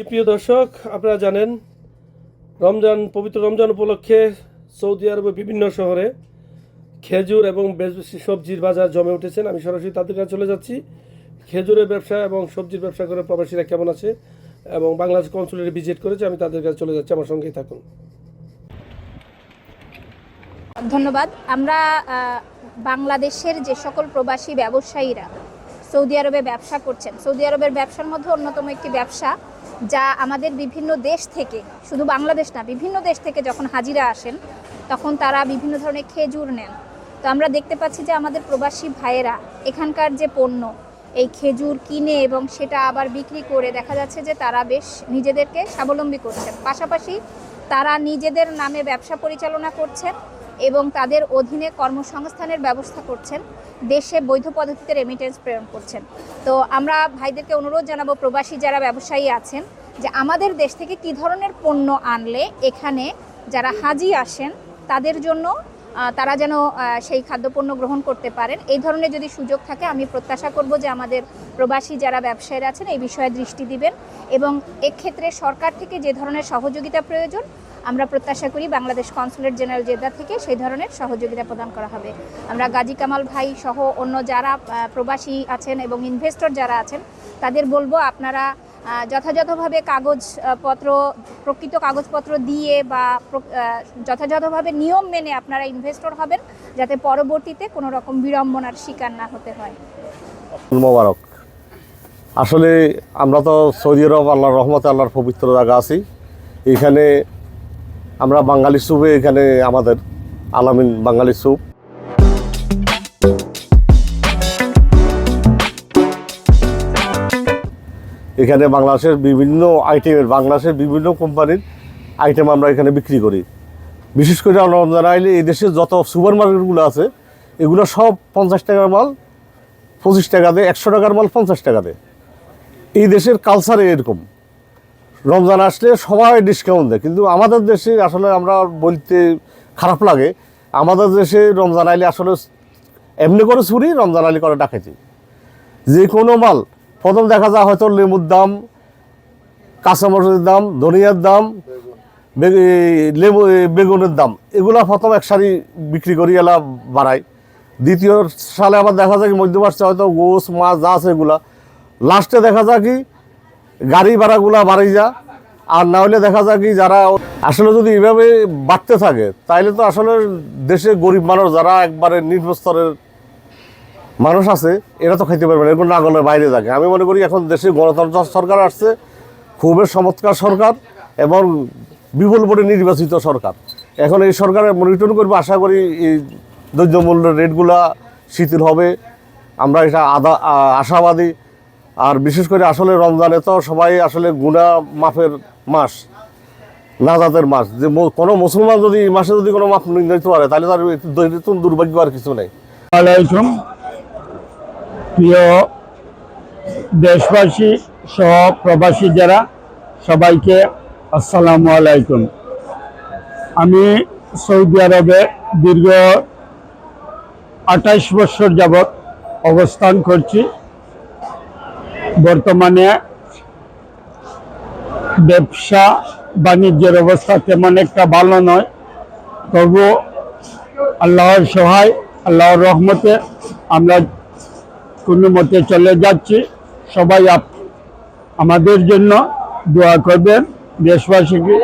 প্রিয় দর্শক, আপনারা জানেন পবিত্র রমজান উপলক্ষে সৌদি আরবের বিভিন্ন শহরে খেজুর এবং সবজির বাজার জমে উঠেছেন। আমি সরাসরি তাদের কাছে চলে যাচ্ছি। খেজুরের ব্যবসা এবং সবজির ব্যবসা করে প্রবাসীরা কেমন আছে এবং বাংলাদেশ কনসুলেটে ভিজিট করেছে, আমি তাদের কাছে চলে যাচ্ছি। আমার সঙ্গেই থাকুন। ধন্যবাদ। আমরা বাংলাদেশের যে সকল প্রবাসী ব্যবসায়ীরা সৌদি আরবে ব্যবসা করছেন, সৌদি আরবের ব্যবসার মধ্যে অন্যতম একটি ব্যবসা যা আমাদের বিভিন্ন দেশ থেকে, শুধু বাংলাদেশ না, বিভিন্ন দেশ থেকে যখন হাজিরা আসেন তখন তারা বিভিন্ন ধরনের খেজুর নেন। তো আমরা দেখতে পাচ্ছি যে আমাদের প্রবাসী ভাইয়েরা এখানকার যে পণ্য, এই খেজুর কিনে এবং সেটা আবার বিক্রি করে দেখা যাচ্ছে যে তারা বেশ নিজেদেরকে স্বাবলম্বী করছেন। পাশাপাশি তারা নিজেদের নামে ব্যবসা পরিচালনা করছেন এবং তাদের অধীনে কর্মসংস্থানের ব্যবস্থা করছেন, দেশে বৈধ পদ্ধতিতে রেমিটেন্স প্রেরণ করছেন। তো আমরা ভাইদেরকে অনুরোধ জানাবো, প্রবাসী যারা ব্যবসায়ী আছেন, যে আমাদের দেশ থেকে কী ধরনের পণ্য আনলে এখানে যারা হাজি আসেন তাদের জন্য তারা যেন সেই খাদ্যপণ্য গ্রহণ করতে পারেন। এই ধরনের যদি সুযোগ থাকে, আমি প্রত্যাশা করব যে আমাদের প্রবাসী যারা ব্যবসায়ীরা আছেন এই বিষয়ে দৃষ্টি দিবেন এবং এক্ষেত্রে সরকার থেকে যে ধরনের সহযোগিতা প্রয়োজন আমরা প্রত্যাশা করি বাংলাদেশ কনসুলেট জেনারেল জেদ্দা থেকে সেই ধরনের সহযোগিতা প্রদান করা হবে। আমরা গাজী কামাল ভাই সহ অন্য যারা প্রবাসী আছেন এবং ইনভেস্টর যারা আছেন তাদের বলবো, আপনারা যথাযথভাবে প্রকৃত কাগজপত্র দিয়ে বা যথাযথভাবে নিয়ম মেনে আপনারা ইনভেস্টর হবেন, যাতে পরবর্তীতে কোনো রকম বিড়ম্বনার শিকার না হতে হয়। মোবারক। আসলে আমরা তো সৌদি আরব আল্লাহর রহমতে আল্লাহর পবিত্র জায়গা আছি। এখানে আমরা বাঙালি স্যুপে, এখানে আমাদের আলামিন বাঙালি স্যুপ, এখানে বাংলাদেশের বিভিন্ন আইটেমের, বাংলাদেশের বিভিন্ন কোম্পানির আইটেম আমরা এখানে বিক্রি করি। বিশেষ করে রমজান আইলে এই দেশের যত সুপার মার্কেটগুলো আছে এগুলো সব 50 টাকার মাল 25 টাকা দেয়, 100 টাকার মাল 50 টাকা দেয়। এই দেশের কালচারে এরকম, রমজান আসলে সবাই ডিসকাউন্ট দেয়। কিন্তু আমাদের দেশে আসলে আমরা বলতে খারাপ লাগে, আমাদের দেশে রমজান আইলে আসলে এমনি করে চুরি, রমজান আইলে করে ডাকাতি। যে কোনো মাল প্রথম দেখা যায় হয়তো লেবুর দাম, কাঁচামরিচের দাম, ধনিয়ার দাম, বেগুনের দাম, এগুলা প্রথম এক সারি বিক্রি করি, এলা বাড়ায়। দ্বিতীয় সালে আবার দেখা যায় কি মধ্যপ্রাচ্যে হয়তো গোস মাছ যা আছে এগুলা, লাস্টে দেখা যায় কি গাড়ি ভাড়াগুলা বাড়ি যা। আর না হলে দেখা যায় কি যারা আসলে যদি এইভাবে বাড়তে থাকে তাইলে তো আসলে দেশে গরিব মানুষ যারা একবারে নিম্ন স্তরের মানুষ আছে এরা তো খাইতে পারবে না, এরকম নাগলের বাইরে থাকে। আমি মনে করি এখন দেশে গণতন্ত্র সরকার আসছে, খুবই চমৎকার সরকার এবং বিপুল ভোটে নির্বাচিত সরকার। এখন এই সরকারের মনিটরিং করবে, আশা করি এই দ্রব্যমূল্যের রেটগুলা শিথিল হবে, আমরা এটা আশাবাদী। আর বিশেষ করে আসলে রমজানে তো সবাই আসলে গুনাহ মাফের মাস, নাজাতের মাস। যে কোনো মুসলমান যদি এই মাসে যদি কোনো মাফ নিতে পারে তাহলে তার দুর্ভাগ্য আর কিছু নেই। আলাইকুম প্রিয় দেশবাসী সহ প্রবাসী যারা, সবাইকে আসসালামু আলাইকুম। আমি সৌদি আরবে দীর্ঘ 28 বছর যাবৎ অবস্থান করছি। বর্তমানে ব্যবসা বাণিজ্যের অবস্থা তেমন একটা ভালো নয়, তবু আল্লাহর সহায়, আল্লাহর রহমতে আমরা কোনো মতে চলে যাচ্ছি। সবাই আমাদের জন্য দোয়া করবেন। দেশবাসীকে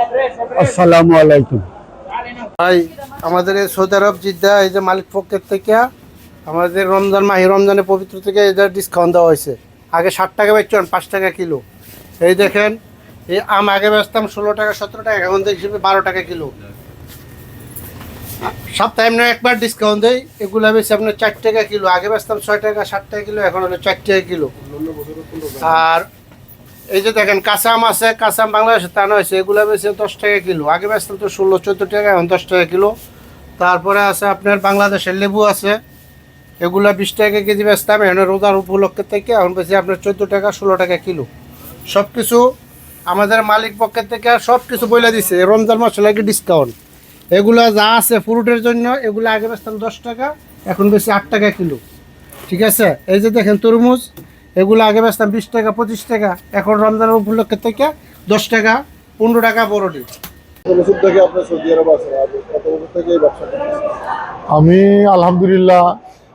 আসসালামু আলাইকুম। ভাই, আমাদের এই সৌদি আরব জিদ্দা এই যে মালিক পক্ষের থেকে আমাদের রমজানের পবিত্র থেকে এটা ডিসকাউন্ট দেওয়া হয়েছে। আগে 60 টাকা বেচছেন, 5 টাকা কিলো। এই দেখেন, এই আম আগে বেচতাম 16 টাকা 17 টাকা, এখন দেখছি 12 টাকা কিলো। সপ্তাহে এমনি একবার ডিসকাউন্ট দেয়। এগুলো বেশি আপনার 4 টাকা কিলো, আগে বেচতাম 6 টাকা 7 টাকা কিলো, এখন হলো 4 টাকা কিলো। আর এই যে দেখেন কাঁচা আম আছে, কাঁচা আম বাংলাদেশে টানা হয়েছে, এগুলো বেশি 10 টাকা কিলো, আগে বেচতাম তো 16-14 টাকা, এখন 10 টাকা কিলো। তারপরে আছে আপনার বাংলাদেশের লেবু আছে, এগুলা 20 টাকা কেজি বেচতাম, এখন রোজার উপলক্ষে থেকে এখন বেশি আপনার 14 টাকা 16 টাকা কিলো। সব কিছু আমাদের মালিক পক্ষের থেকে সব কিছু বলে দিছে, রমজান মাসে লাগে ডিসকাউন্ট। এগুলা যা আছে ফ্রুটের জন্য, এগুলো আগে বেচতাম 10 টাকা, এখন বেশি 8 টাকা কিলো। ঠিক আছে, এই যে দেখেন তরমুজ, এগুলো আগে বেচতাম 20 টাকা 25 টাকা, এখন রমজান উপলক্ষে থেকে 10 টাকা, 15 টাকা বড়টি। আমি আলহামদুলিল্লাহ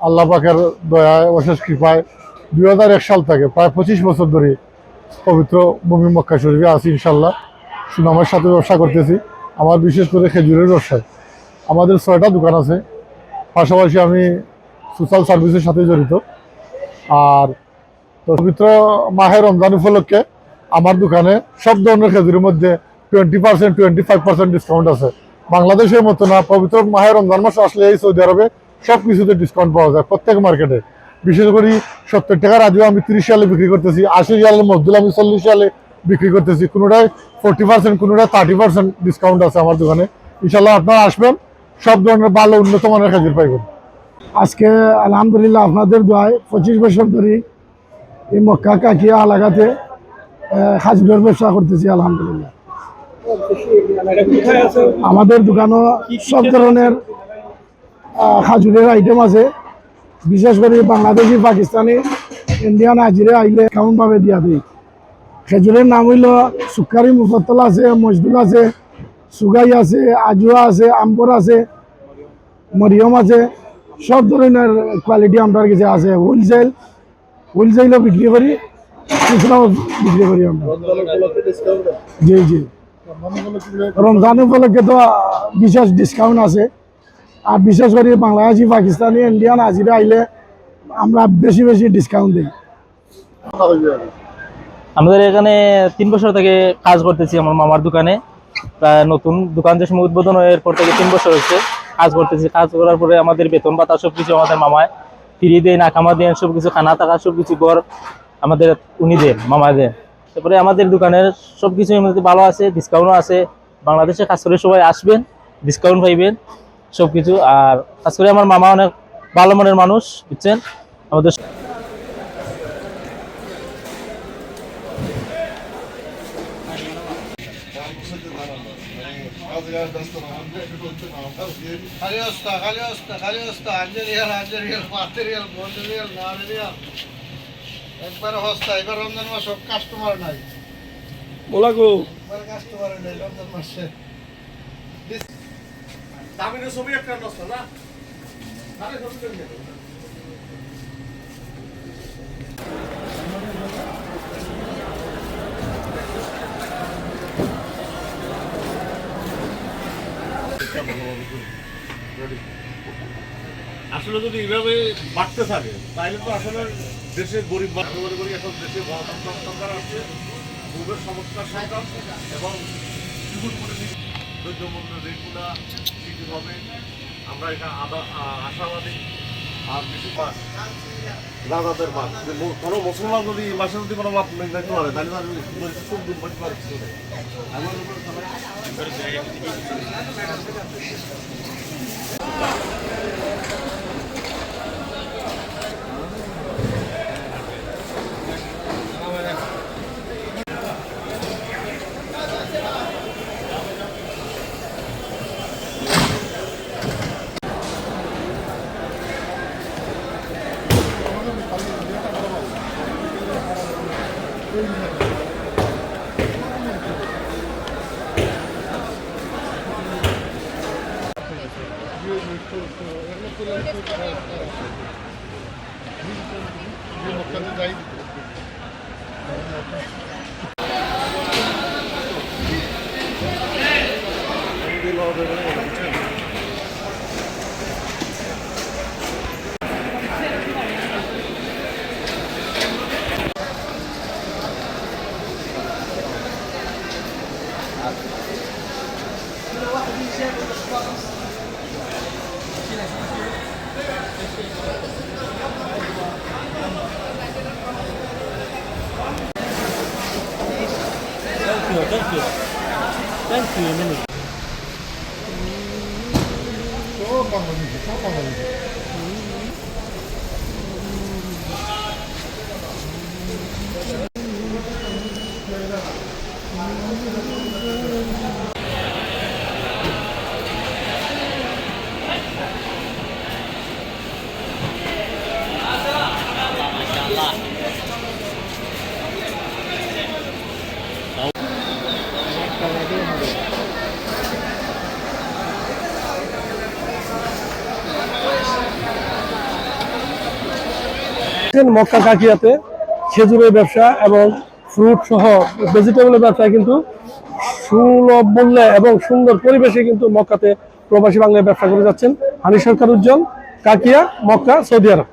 আল্লাহ পাকের দয়ায় অশেষ কৃপায় 2001 সাল থেকে প্রায় 25 বছর ধরে পবিত্র ভূমি মক্কা শরীফে আছি ইনশাল্লাহ। সুনামের সাথে ব্যবসা করতেছি। আমার বিশেষ করে খেজুরের ব্যবসায় আমাদের 6টা দোকান আছে। পাশাপাশি আমি সোশ্যাল সার্ভিসের সাথে জড়িত। আর তো পবিত্র মাহে রমজান উপলক্ষে আমার দোকানে সব ধরনের খেজুরের মধ্যে 20%, 25% ডিসকাউন্ট আছে। বাংলাদেশের মতো না, পবিত্র মাহে রমজান মাস আসলে এই সৌদি আরবে সব কিছুতে ডিসকাউন্ট পাওয়া যায় প্রত্যেক মার্কেটে। বিশেষ করে 70 টাকার আজও আমি 30 সালে বিক্রি করতেছি, 80 রিয়ালের মজদুল আমি 40 সালে বিক্রি করতেছি। কোনোটায় 40%, কোনোটায় 30% ডিসকাউন্ট আছে আমার দোকানে। ইনশাল্লাহ আপনারা আসবেন, সব ধরনের ভালো উন্নত মানের খেজুর পাইবেন। আজকে আলহামদুলিল্লাহ আপনাদের দোয়ায় 25 বছর ধরে এই মক্কা কাকিয়া এলাকাতে খাজুরের ব্যবসা করতেছি আলহামদুলিল্লাহ। আমাদের দোকানও সব ধরনের খাজুরের আইটেম আছে। বিশেষ করে বাংলাদেশি, পাকিস্তানি, ইন্ডিয়ান হাজিরে আইলে কেমনভাবে দিয়া দিই। খেজুরের নাম হইল সুকারি, মুফত্তল আছে, মজদুল আছে, সুগাই আছে, আজুয়া আছে, আম্বর আছে, মরিয়ম আছে। সব ধরনের কোয়ালিটি আমার কাছে আছে। হোলসেলও বিক্রি করি, খুচরাও বিক্রি করি আমরা। জি জি, রমজান উপলক্ষে তো বিশেষ ডিসকাউন্ট আছে। আর বিশেষ করে বাংলাদেশি, পাকিস্তানি, ইন্ডিয়ান হাজিরা আইলে আমরা বেশি বেশি ডিসকাউন্ট দিই। আমাদের এখানে 3 বছর থেকে কাজ করতেছি আমার মামার দোকানে। প্রায় নতুন দোকান যে সময় উদ্বোধন হওয়ার পর থেকে 3 বছর হচ্ছে কাজ করতেছি। কাজ করার পরে আমাদের বেতন ভাতা সবকিছু আমাদের মামায় ফিরিয়ে দেন, আকামা দেন, সবকিছু খানা টাকা সবকিছু ঘর আমাদের উনি দেন, মামা দেন। তারপরে আমাদের দোকানের সবকিছু এমনিতে ভালো আছে, ডিসকাউন্টও আছে। বাংলাদেশে কাজ করে সবাই আসবেন, ডিসকাউন্ট পাইবেন সবকিছু। আর কাজ করে আমার মামা অনেক ভালো মনের মানুষ, বুঝছেন। আমাদের খালি ওস্তা, খালি ওস্তা, খালি ওস্তা, 5 রিয়াল, 5 রিয়াল, 5 রিয়াল, 9 রিয়াল। একবার হস্তা, এবার রমজান মাস সব কাস্টমার নাই। মোলাগো একবার কাস্টমার নাই রমজান মাসে। দামিনের ছবি একটা নষ্ট না? আরে ছবি করে নিয়ে আসলে যদি এইভাবে বাড়তে থাকে তাহলে তো আসলে দেশের গরিব মানুষ এখন দেশে গণতন্ত্র সরকার আছে, ভূমির সমস্যার সরকার এবং দ্রব্যমূল্য রেটগুলা ঠিক হবে। আমরা এখানে আশাবাদী। আর বেশি মাছ রাজাদের মাছ, কোনো মুসলমান যদি এই মাসে যদি কোনো মাপ নিতে পারে তাহলে খুব দুর্ভাগ্য পাচ্ছি। মক্কা কাকিয়াতে খেজুরের ব্যবসা এবং ফ্রুট সহ ভেজিটেবলের ব্যবসায় কিন্তু সুলভ মূল্যে এবং সুন্দর পরিবেশে কিন্তু মক্কাতে প্রবাসী বাংলায় ব্যবসা করে যাচ্ছেন। হানি সরকার উজ্জ্বল, কাকিয়া, মক্কা, সৌদি আরব।